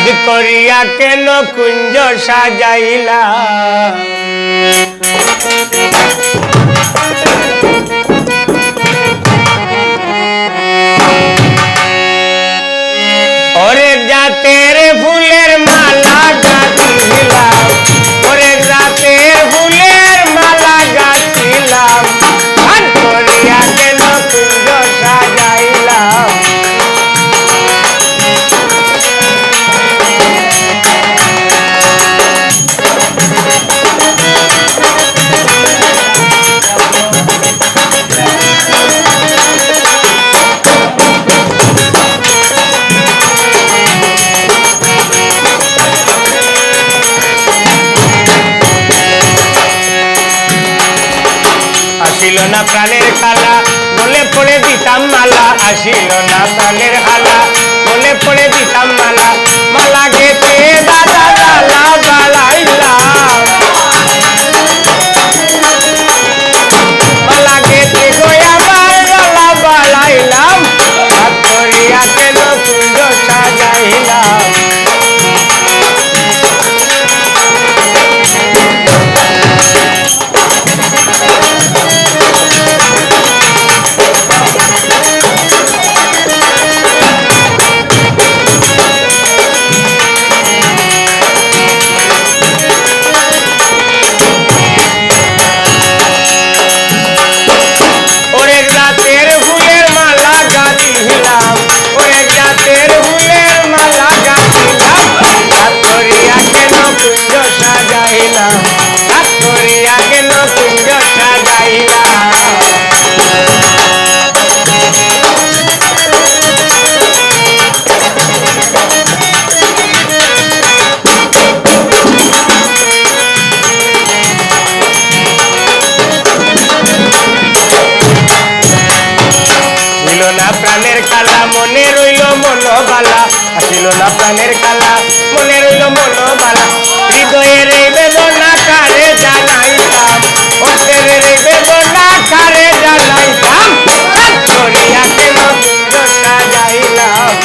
হাত করিয়া কেন কুঞ্জ সাজাইলা ওরে জাতের ফুলের মালা গাঁথিলাম ওরে জাতের ফুলের মালা গাঁথিলাম হাত করিয়া কেন কুঞ্জ সাজাইলাম আসিল না প্রাণের খালা বলে পড়ে দিতাম মালা আসিল না প্রাণের খালা বলে পড়ে দিতাম মালা মালা গেতে দাদা গালা বাড়াইলাম মালা গেতে গোয়াবার গালা বাড়াইলাম হাত করিয়া কেন কুঞ্জ সাজাইলাম প্রাণের কালা মনে রইল মনোবালা আসিল না প্রাণের কালা মনে রইল মনোবালা হৃদয়ের এই বেদনা কারে জানাইতাম অন্তরের এই বেদনা কারে জানাইতাম করিয়া কেন কুঞ্জ সাজাইলাম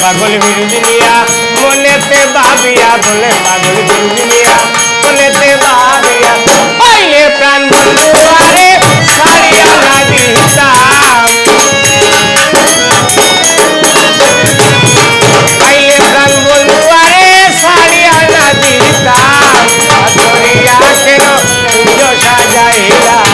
পাগল বিরুদিনিয়া মনেতে ভাবিয়া বলে পাগল বিরুদিনিয়া মনেতে ভাবিয়া পাইলে প্রাণ বন্ধু আরে সারিয়া না দিতাম পাইলে প্রাণ বন্ধু আরে সারিয়া না দিতাম ধরিয়া কেন কুঞ্জ সাজাইলাম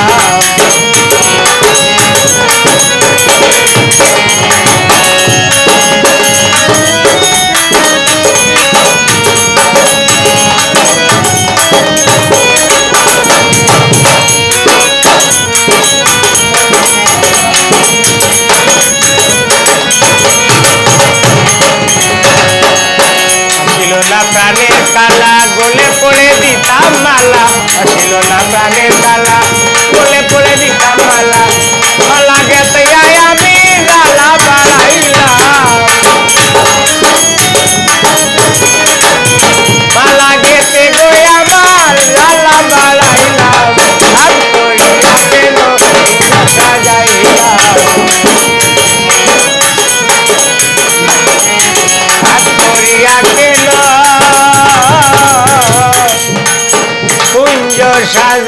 প্রাণের কালা গলে পড়ে দিতাম মালা আসিল না প্রাণের কালা গলে পড়ে দিতাম মালা মালা গেতে আমি গালা বাড়াইলাম মালা গেতে গই আমার গালা বাড়াইলাম হাত করিয়া কেন সাজাইলাম হাত করিয়া কেন কুঞ্জ সাজ